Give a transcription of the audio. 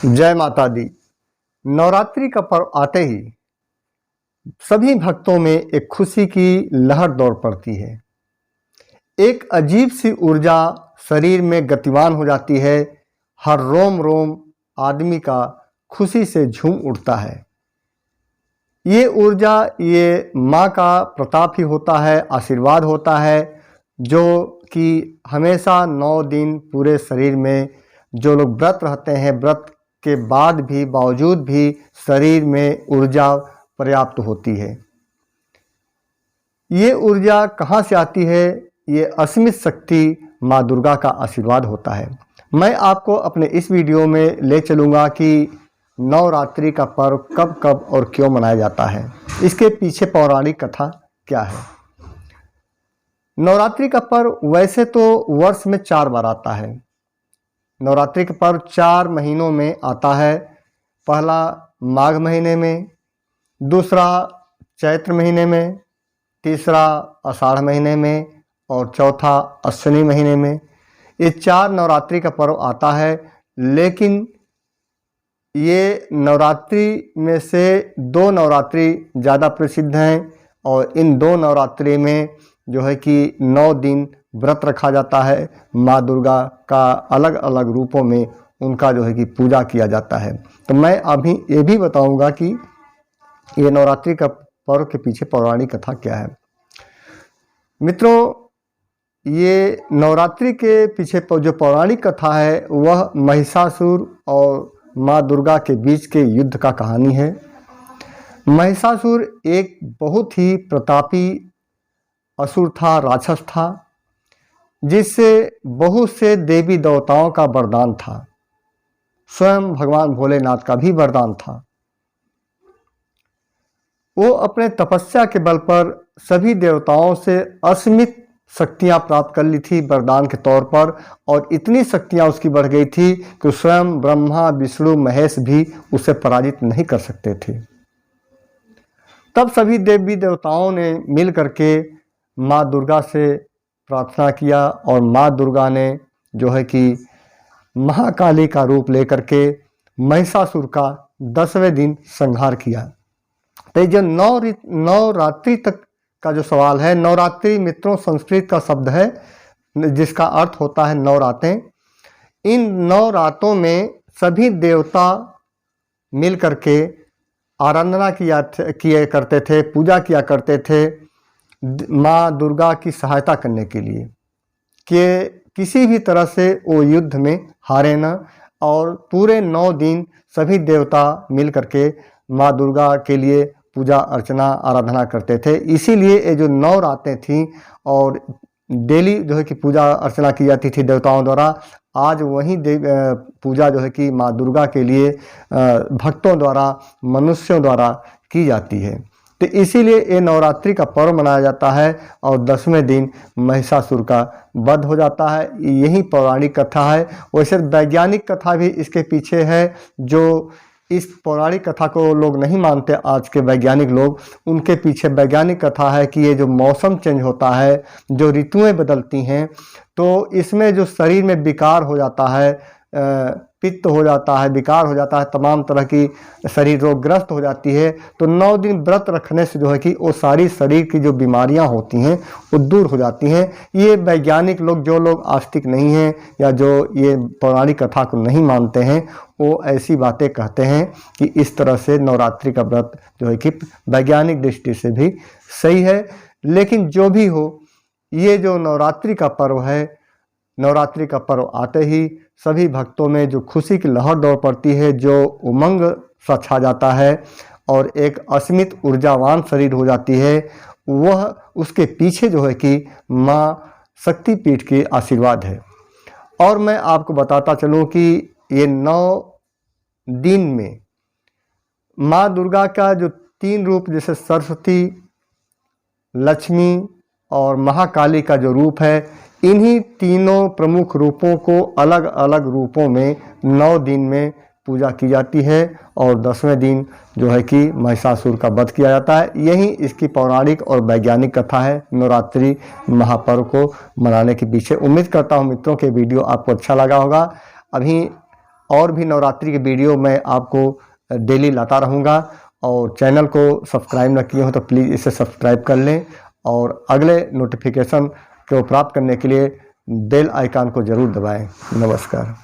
जय माता दी। नवरात्रि का पर्व आते ही सभी भक्तों में एक खुशी की लहर दौड़ पड़ती है। एक अजीब सी ऊर्जा शरीर में गतिवान हो जाती है। हर रोम रोम आदमी का खुशी से झूम उठता है। ये ऊर्जा, ये माँ का प्रताप ही होता है, आशीर्वाद होता है, जो कि हमेशा 9 दिन पूरे शरीर में जो लोग व्रत रहते हैं, व्रत के बाद भी बावजूद भी शरीर में ऊर्जा पर्याप्त होती है। ये ऊर्जा कहाँ से आती है? ये असीमित शक्ति माँ दुर्गा का आशीर्वाद होता है। मैं आपको अपने इस वीडियो में ले चलूँगा कि नवरात्रि का पर्व कब कब और क्यों मनाया जाता है, इसके पीछे पौराणिक कथा क्या है। नवरात्रि का पर्व वैसे तो वर्ष में 4 बार आता है। नवरात्रि का पर्व 4 महीनों में आता है। पहला माघ महीने में, दूसरा चैत्र महीने में, तीसरा आषाढ़ महीने में और चौथा अश्विनी महीने में। ये 4 नवरात्रि का पर्व आता है। लेकिन ये नवरात्रि में से 2 नवरात्रि ज़्यादा प्रसिद्ध हैं और इन 2 नवरात्रि में जो है कि 9 दिन व्रत रखा जाता है। माँ दुर्गा का अलग अलग रूपों में उनका जो है कि पूजा किया जाता है। तो मैं अभी ये भी बताऊंगा कि ये नवरात्रि का पर्व के पीछे पौराणिक कथा क्या है। मित्रों, ये नवरात्रि के पीछे जो पौराणिक कथा है वह महिषासुर और माँ दुर्गा के बीच के युद्ध का कहानी है। महिषासुर एक बहुत ही प्रतापी असुर था, राक्षस था, जिससे बहुत से देवी देवताओं का वरदान था। स्वयं भगवान भोलेनाथ का भी वरदान था। वो अपने तपस्या के बल पर सभी देवताओं से असीमित शक्तियां प्राप्त कर ली थी वरदान के तौर पर, और इतनी शक्तियां उसकी बढ़ गई थी कि स्वयं ब्रह्मा विष्णु महेश भी उसे पराजित नहीं कर सकते थे। तब सभी देवी देवताओं ने मिल करके माँ दुर्गा से प्रार्थना किया और माँ दुर्गा ने जो है कि महाकाली का रूप लेकर के महिषासुर का 10वें दिन संहार किया। तो जो नवरात्रि तक का जो सवाल है, नवरात्रि मित्रों संस्कृत का शब्द है जिसका अर्थ होता है 9 रातें। इन 9 रातों में सभी देवता मिल करके आराधना किया करते थे, पूजा किया करते थे माँ दुर्गा की सहायता करने के लिए कि किसी भी तरह से वो युद्ध में हारे न। और पूरे 9 दिन सभी देवता मिल करके माँ दुर्गा के लिए पूजा अर्चना आराधना करते थे। इसीलिए ये जो 9 रातें थीं और डेली जो है कि पूजा अर्चना की जाती थी देवताओं द्वारा, आज वही पूजा जो है कि माँ दुर्गा के लिए भक्तों द्वारा, मनुष्यों द्वारा की जाती है। तो इसीलिए ये नवरात्रि का पर्व मनाया जाता है और 10वें दिन महिषासुर का वध हो जाता है। यही पौराणिक कथा है। वैसे वैज्ञानिक कथा भी इसके पीछे है। जो इस पौराणिक कथा को लोग नहीं मानते, आज के वैज्ञानिक लोग, उनके पीछे वैज्ञानिक कथा है कि ये जो मौसम चेंज होता है, जो ऋतुएं बदलती हैं, तो इसमें जो शरीर में विकार हो जाता है, पित्त हो जाता है, विकार हो जाता है, तमाम तरह की शरीर रोगग्रस्त हो जाती है। तो 9 दिन व्रत रखने से जो है कि वो सारी शरीर की जो बीमारियां होती हैं वो दूर हो जाती हैं। ये वैज्ञानिक लोग, जो लोग आस्तिक नहीं हैं या जो ये पौराणिक कथा को नहीं मानते हैं, वो ऐसी बातें कहते हैं कि इस तरह से नवरात्रि का व्रत जो है कि वैज्ञानिक दृष्टि से भी सही है। लेकिन जो भी हो, ये जो नवरात्रि का पर्व है, नवरात्रि का पर्व आते ही सभी भक्तों में जो खुशी की लहर दौड़ पड़ती है, जो उमंग सा छा जाता है और एक असीमित ऊर्जावान शरीर हो जाती है, वह उसके पीछे जो है कि माँ शक्तिपीठ के आशीर्वाद है। और मैं आपको बताता चलूँ कि ये 9 दिन में माँ दुर्गा का जो 3 रूप, जैसे सरस्वती, लक्ष्मी और महाकाली का जो रूप है, इन्हीं तीनों प्रमुख रूपों को अलग अलग रूपों में 9 दिन में पूजा की जाती है और 10वें दिन जो है कि महिषासुर का वध किया जाता है। यही इसकी पौराणिक और वैज्ञानिक कथा है नवरात्रि महापर्व को मनाने के पीछे। उम्मीद करता हूँ मित्रों के वीडियो आपको अच्छा लगा होगा। अभी और भी नवरात्रि के वीडियो मैं आपको डेली लाता रहूँगा। और चैनल को सब्सक्राइब न किए हो तो प्लीज़ इसे सब्सक्राइब कर लें और अगले नोटिफिकेशन को प्राप्त करने के लिए बेल आइकन को ज़रूर दबाएं। नमस्कार।